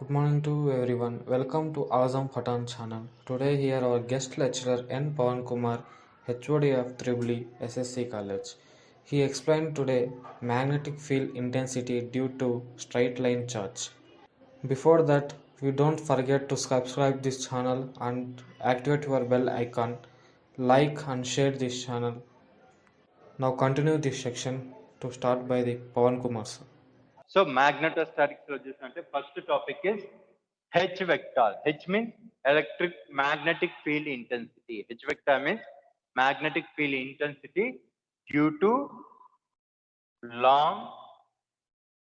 Good morning to everyone. Welcome to Azam Patan channel. Today here our guest lecturer N. Pawan Kumar, HOD of Tribly SSC College. He explained today magnetic field intensity due to straight line charge. Before that, we don't forget to subscribe this channel and activate your bell icon, like and share this channel. Now continue this section to start by the Pawan Kumar sir. So magnetostatics lo chustunte first topic is H vector. H means electric magnetic field intensity. H vector means magnetic field intensity due to long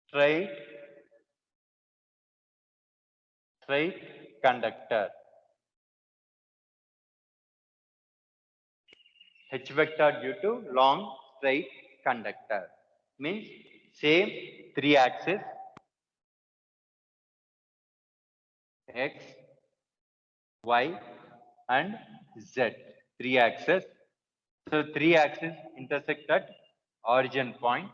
straight conductor. H vector due to long straight conductor means same three axis X, Y and Z. Three axis. So three axes intersect at origin point.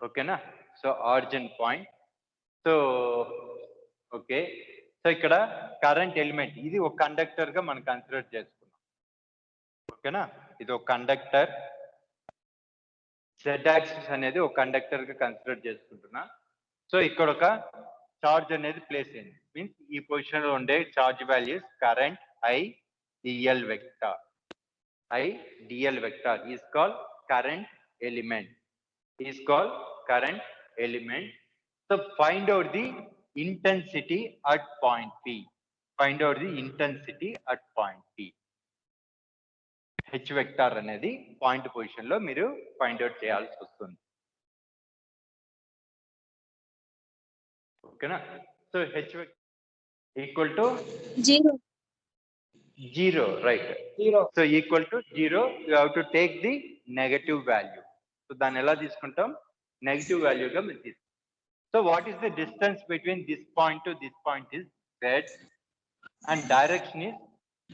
Okay na? So origin point. So okay. So ఇక్కడ current element ఇది ఒక conductor గా మనం consider చేసుకున్నాం. ఓకేనా? ఇది ఒక conductor. Z axis అనేది ఒక కండక్టర్ గా కన్సిడర్ చేసుకుంటున్నా. సో ఇక్కడ ఒక చార్జ్ అనేది ప్లేస్ అయింది. మీన్స్ ఈ పొజిషన్ లో ఉండే charge values current I DL vector. I dl vector is called current element. So find out the intensity at point P. H vector అనేది పాయింట్ పొజిషన్ లో మీరు ఫైండ్ అవుట్ చేయాల్సి వస్తుంది. ఓకేనా? So H vector equal to 0, right? 0. So equal to 0, you have to take the negative value. So దాన్ని ఎలా తీసుకుంటాం? Negative వాల్యూగా మీరు తీసుకుంటాం. So what is the distance between this point to this point is Z and direction is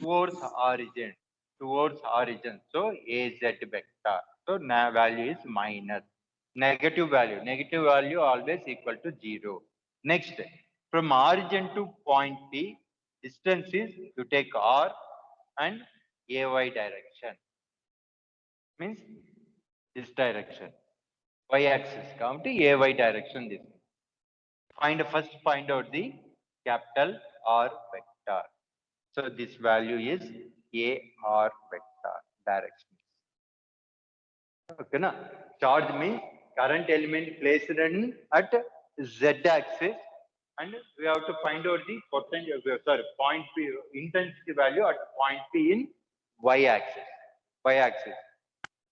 towards origin. So AZ vector. So value is minus. Negative value always equal to 0. Next, from origin to point P, distance is you take R and AY direction. Means this direction. Y axis come to AY direction this. First find out the capital R vector. So this value is AR vector direction. Okay na? Charge means current element placed at Z axis. And we have to find out the point P intensity value at point P in Y axis.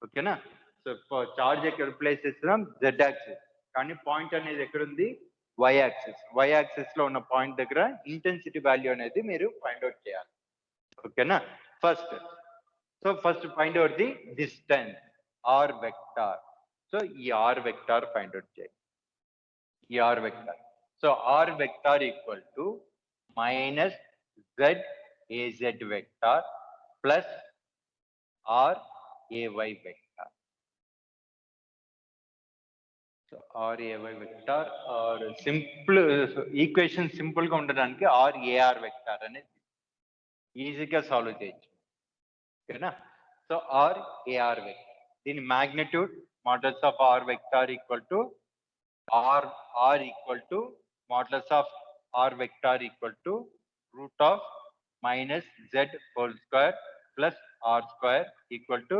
Okay na? So for charge ekkada place chestunam Z axis. Kani point anedi ekkada undi Y axis. Y axis lo unna point daggara intensity value anedi meeru find out cheyali. Okay na? First find out the distance R vector. So R vector find out cheyi. R vector. So R vector equal to minus Z AZ vector plus R AY vector. So R AY vector or simple equation simple ga undadaniki R AR vector anedi easy ga solve cheyochu. Okay na? So R AR vector. Then magnitude modulus of R vector equal to R equal to modulus of R vector equal to root of minus Z whole square plus R square equal to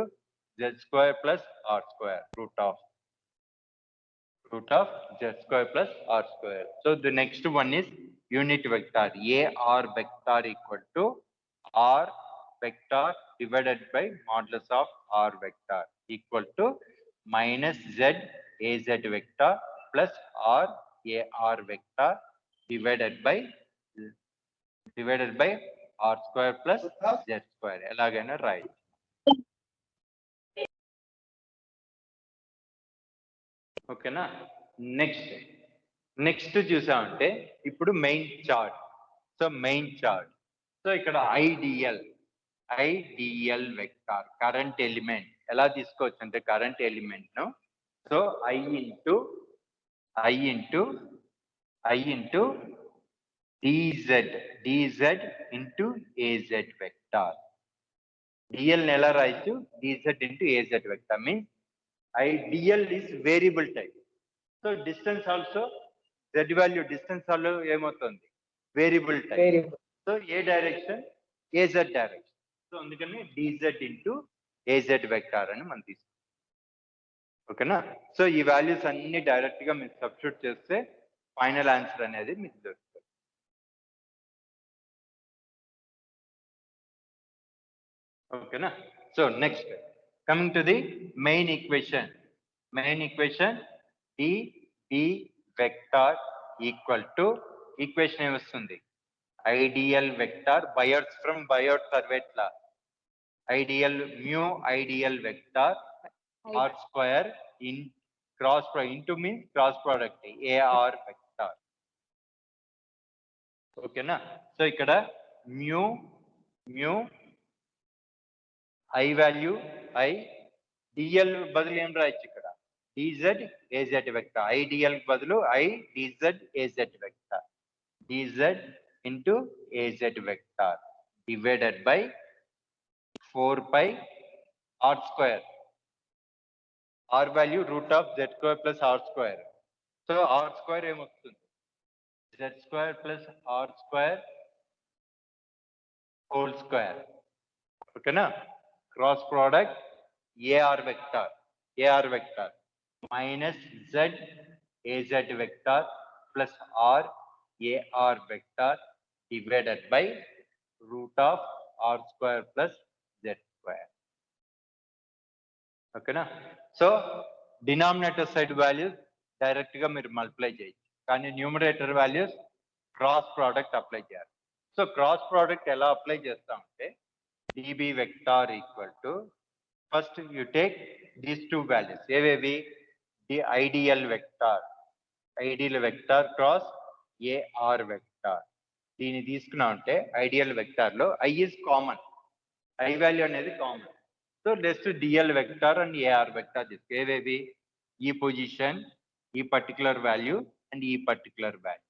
Z square plus R square root of Z square plus R square. So the next one is unit vector. AR vector equal to R vector divided by modulus of R vector equal to minus Z AZ vector plus R AR vector divided by R square plus Z square. ఎలాగైనా right. ఓకేనా? Next చూసామంటే ఇప్పుడు main chart. So ఇక్కడ IDL vector current element ఎలా తీసుకోవచ్చు అంటే current element ను so I into dz into az vector. dl ఎలా రాయొచ్చు dz into az vector means dl is variable type. So distance also z value distance also ఏమవుతుంది variable type. So a direction az direction. So అందుకని dz into az vector అని మనం తీసుకుంటాం. ఓకేనా? So ఈ values అన్ని డైరెక్ట్ గా మీరు సబ్స్టిట్యూట్ చేస్తే ఫైనల్ ఆన్సర్ అనేది మీకు దొరుకుతుంది. ఓకేనా? So next coming to the main equation. Main equation db vector equal to equation ఏమొస్తుంది ideal vector Biot's from Biot Savart law ideal mu ideal vector r square in cross product into means cross product ar vector. Okay na? So ikkada mu I value I dl బదులు ఏం రాయొచ్చు ఇక్కడ dz az vector idl బదులు I dz az vector dz into az vector divided by 4 pi r square. R value root of z square plus r square. So r square ఏమొస్తుంది z square plus r square whole square. ఓకేనా? Cross product ar vector minus z az vector plus r ar vector divided by root of r square plus z square. ఓకేనా? So denominator side values direct గా మీరు multiply చేయొచ్చు, కానీ numerator values cross product apply చేయాలి. So cross product ఎలా apply చేస్తామంటే db vector equal to first you take these two values ఏవేవి the ideal vector cross ar vector. దీన్ని తీసుకున్నామంటే ఐడియల్ వెక్టార్ లో i is common, i value అనేది common. So next D L vector and A R vector తీసుకో ఏవేవి ఈ position ఈ particular value and ఈ పర్టికులర్ వాల్యూ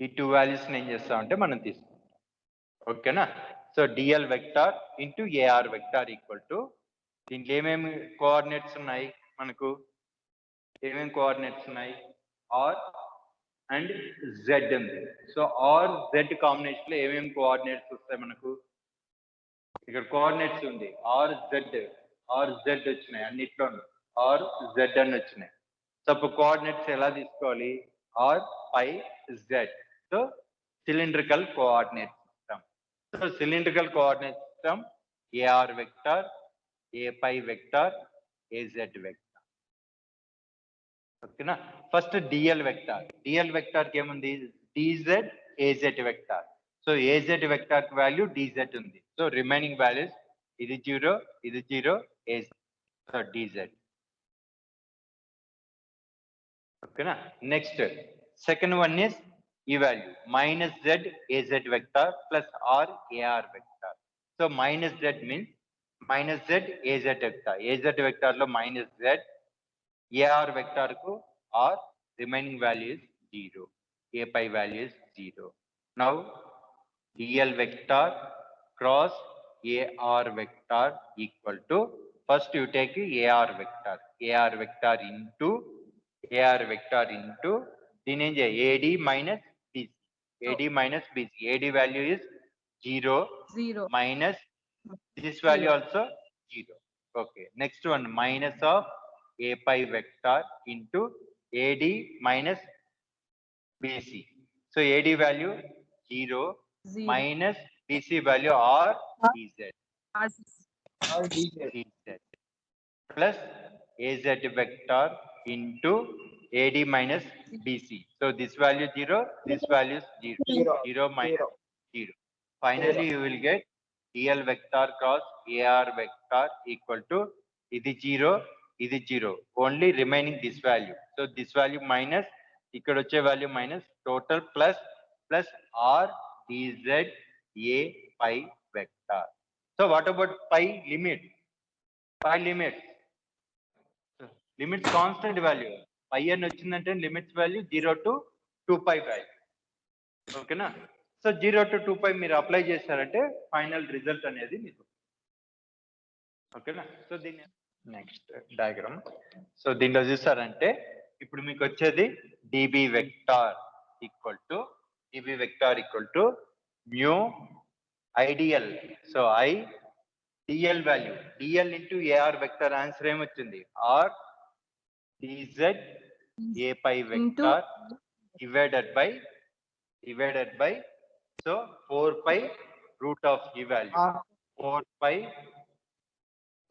ఈ టూ వాల్యూస్ ఏం చేస్తామంటే మనం తీసుకుంటాం. ఓకేనా? So DL vector into AR vector equal to దీంట్లో ఏమేమి కోఆర్డినేట్స్ ఉన్నాయి మనకు ఏమేమి కోఆర్డినేట్స్ ఉన్నాయి ఆర్ అండ్ జెడ్ ఉంది. సో ఆర్ జెడ్ కాంబినేషన్ లో ఏమేమి కోఆర్డినేట్స్ వస్తాయి మనకు ఇక్కడ కోఆర్డినేట్స్ ఉంది ఆర్ జెడ్ వచ్చినాయి అన్నిట్లో ఆర్ జెడ్ అని వచ్చినాయి. సో అప్పుడు కోఆర్డినేట్స్ ఎలా తీసుకోవాలి R phi Z. So cylindrical coordinate system. So cylindrical coordinate system AR vector A phi vector AZ vector. ఓకేనా? ఫస్ట్ డిఎల్ వెక్టార్ కి ఏముంది DZ AZ vector. So AZ vector కి value DZ ఉంది. So remaining values ఇది 0 ఏజ్. So DZ. ఓకేనా? Next second one is ఈ value minus Z AZ vector plus R AR vector. So minus Z means minus Z AZ vector. AZ vector లో minus Z, AR vector కు R, remaining value is 0, A phi value is 0. Now DL vector cross AR vector equal to first you take AR vector into then AD minus BC. AD minus BC. AD value is 0 minus this value also 0. Okay. Next one minus of A pi vector into AD minus BC. So AD value 0 minus BC value or DZ plus AZ vector into AD minus BC. So this value 0, this value is 0 minus 0. Finally, you will get DL vector cross AR vector equal to ఇది 0, only remaining this value. So this value minus ఇక్కడ వచ్చే value minus total plus R dz a pi vector. So what about pi limit? Pi limits constant value. Pi అని వచ్చిందంటే limits value 0 to 2 pi value. ఓకేనా. So 0 to 2 పై మీరు apply చేశారంటే final result అనేది మీకు ఓకేనా. సో దీన్ని నెక్స్ట్ డయాగ్రామ్. సో దీంట్లో చూసారంటే ఇప్పుడు మీకు వచ్చేది D B vector equal to mu ideal. So I D L value D L into A R vector answer ఏమొచ్చింది R D Z A phi vector divided by so 4 pi root of e value 4 pi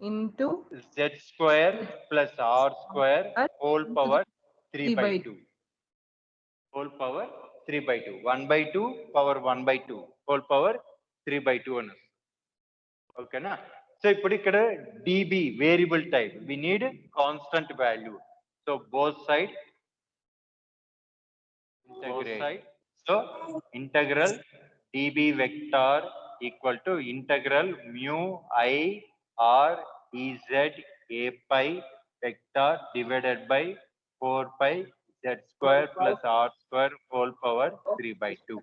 into z square plus r square whole power 3 by 2 whole power 3 by 2 1 by 2 power 1 by 2 whole power 3 by 2 అని ఓకేనా. So ఇప్పుడు ఇక్కడ db variable type we need constant value, so both side integrate. So integral db vector equal to integral mu I r ez a pi vector divided by 4 pi z square plus r square whole power 3 by 2.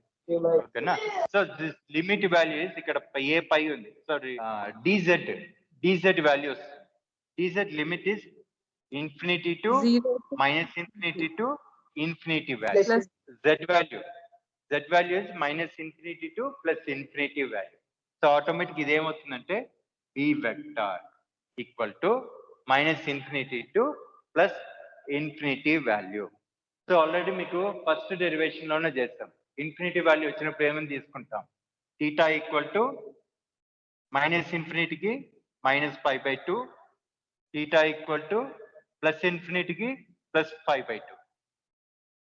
ఓకేనా. So this limit value is ఇక్కడ ఏ పై ఉంది. So dz values dz limit is infinity to minus infinity to infinity value. z value is minus infinity to plus infinity value. So automatic ఇది ఏమవుతుందంటే b vector equal to minus infinity to plus infinity value. So already మీకు first derivation లోనే చేస్తాం. Infinity value వచ్చినప్పుడు ఏమని తీసుకుంటాం theta equal to minus ఇన్ఫినిటీకి -π/2 theta equal to plus ఇన్ఫినిటీకి +π/2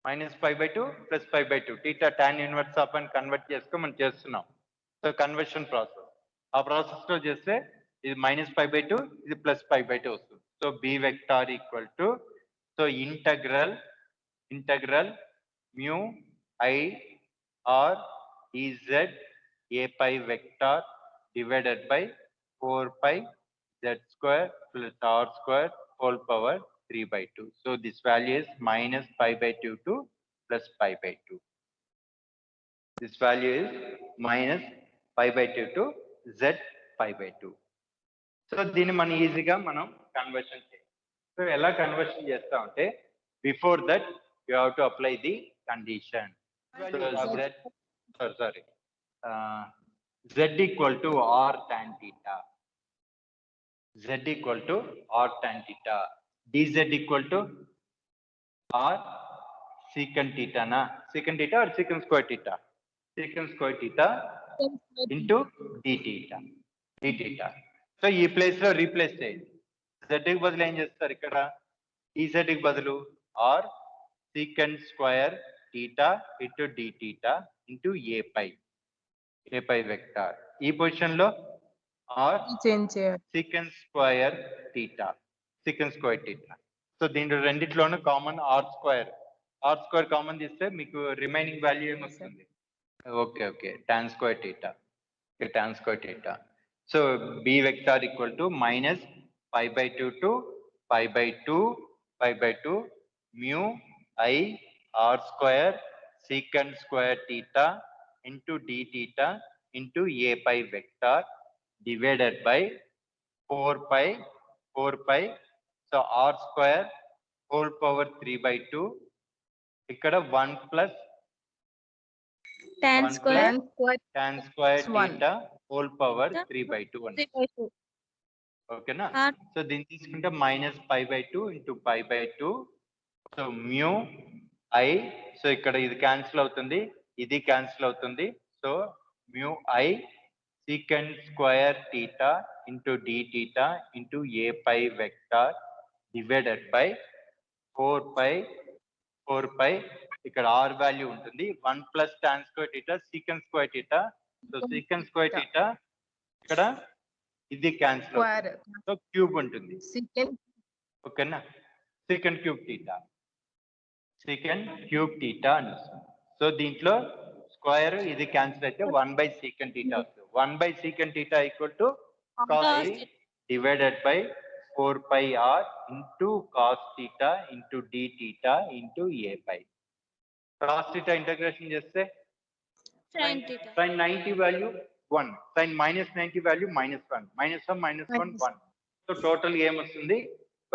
-π/2 +π/2 theta tan inverse ఆఫ్ అని కన్వర్ట్ చేసుకొని మనం చేస్తున్నాం. సో కన్వర్షన్ ప్రాసెస్ ఆ ప్రాసెస్ లో చేస్తే ఇది -π/2 ఇది +π/2 వస్తుంది. So b vector equal to so integral mu I r ez a pi vector divided by 4 pi z square plus r square whole power 3 by 2. So this value is -π/2 to +π/2. This value is -π/2 to z π/2. So దీన్ని మనం ఈజీగా మనం conversion చేయాలి. So ఎలా conversion చేస్తామంటే before that you have to apply the condition. z equal to r tan theta. Z equal to r tan theta. dz equal to r secant theta na secant theta or secant square theta into d theta. So ఈ place లో replace చేయండి. z కి బదులు ఏం చేస్తారు ఇక్కడ dz కి బదులు r secant square theta into d theta into a pi vector. ఈ పొజిషన్ లో r చేంజ్ చేయాలి secant square theta. సో దీంట్లో రెండిట్లోనూ కామన్ ఆర్ స్క్వేర్ కామన్ తీస్తే మీకు రిమైనింగ్ వాల్యూ ఏమొస్తుంది okay tan square theta. So b vector equal to -π/2 to π/2 mu I r square secant square theta into d theta into a pi vector divided by 4 pi. So r square whole power 3 by 2. ఇక్కడ 1 plus tan square theta whole power 3 by 2 అని ఓకేనా. So దీన్ని తీసుకుంటే -π/2 into π/2. So mu I so ఇక్కడ ఇది cancel అవుతుంది ఇది cancel అవుతుంది. So mu I secant square theta into d theta into a pi vector divided by 4 pi ఇక్కడ r వాల్యూ ఉంటుంది 1 plus tan square theta secant square theta. So secant square theta ఇక్కడ ఇది cancel అవుతుంది. So cube ఉంటుంది ఓకేనా. secant cube theta అని వస్తుంది. So దీంట్లో స్క్వేర్ ఇది క్యాన్సిల్ అయితే 1/secant theta వస్తుంది. 1/secant theta equal to cos I divided by 4 pi r into cos theta into d theta into a pi. Cos theta integration చేస్తే Sin theta. Sin 90 value 1, sin minus 90 value minus 1, minus 1 minus 1 1. So total game వస్తుంది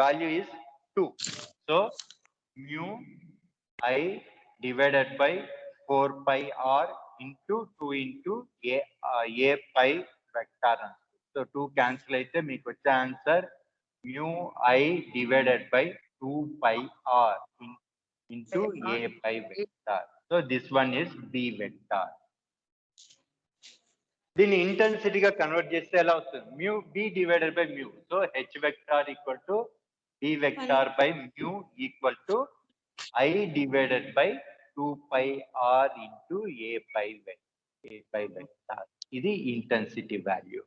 value is 2. So mu I divided by 4 pi r into 2 into a pi vector. So 2 cancel అయితే మీకు వచ్చే answer mu I divided by 2 pi r into a pi vector. So this one is b vector. దీన్ని ఇంటెన్సిటీగా convert చేస్తే ఎలా వస్తుంది mu B divided by mu so H vector equal to B vector by mu equal to I divided by 2 pi R into A phi vector ఇది intensity value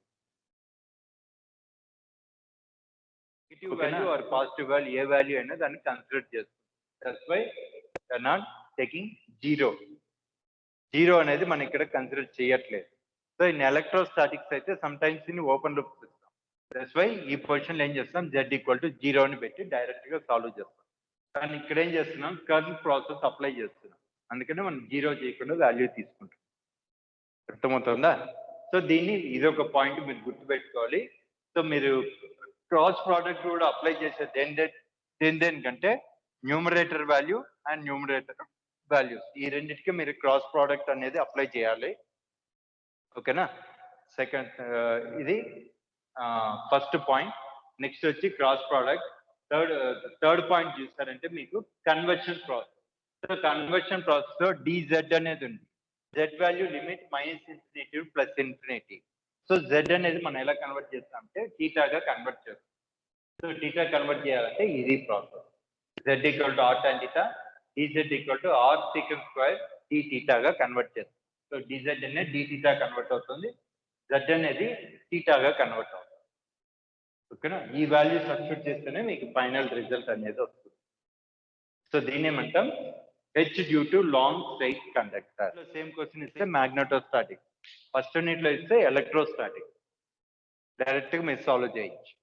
negative value or positive value ఏ వాల్యూ అయినా దాన్ని consider చేస్తుంది that's why not taking zero అనేది మనం ఇక్కడ consider చేయట్లేదు. సో ఇన్ ఎలక్ట్రోస్టాటిక్స్ అయితే sometimes in open loop system that's why ఈ పొజిషన్ లో ఏం చేస్తాం z ఈక్వల్ టు 0 అని పెట్టి డైరెక్ట్ గా సాల్వ్ చేస్తాం. కానీ ఇక్కడ ఏం చేస్తున్నాం కర్వ్ ప్రాసెస్ అప్లై చేస్తున్నాం అందుకని మనం 0 చేయకుండా వాల్యూ తీసుకుంటాం. అర్థమవుతుందా? సో దీన్ని ఇది ఒక పాయింట్ మీరు గుర్తుపెట్టుకోవాలి. సో మీరు క్రాస్ ప్రోడక్ట్ కూడా అప్లై చేసే దేనికంటే numerator value and numerator values ఈ రెండింటికి మీరు క్రాస్ ప్రోడక్ట్ అనేది అప్లై చేయాలి. ఓకేనా? సెకండ్ ఇది ఫస్ట్ పాయింట్. నెక్స్ట్ వచ్చి క్రాస్ ప్రోడక్ట్. థర్డ్ పాయింట్ చూస్తారంటే మీకు conversion process. So conversion process లో dz అనేది ఉంది. z value limit -∞ plus infinity. So z అనేది మనం ఎలా కన్వర్ట్ చేస్తామంటే థీటాగా కన్వర్ట్ చేస్తాం. సో థీటా కన్వర్ట్ చేయాలంటే ఇది process. z equal to r tan theta, dz equal to r secant square d థీటాగా కన్వర్ట్ చేస్తాం. సో dz అనేది d థీటా కన్వర్ట్ అవుతుంది, z అనేది థీటాగా కన్వర్ట్ అవుతుంది. ఓకేనా? ఈ వాల్యూ సబ్స్టిట్యూట్ చేస్తేనే మీకు ఫైనల్ రిజల్ట్ అనేది వస్తుంది. సో దీన్ని ఏమంటాం h due to long straight conductor. Same question ఇస్తే మ్యాగ్నెటోస్టాటిక్, ఫస్ట్ యూనిట్ లో ఇస్తే ఎలక్ట్రోస్టాటిక్. డైరెక్ట్ గా మీరు సాల్వ్ చేయొచ్చు.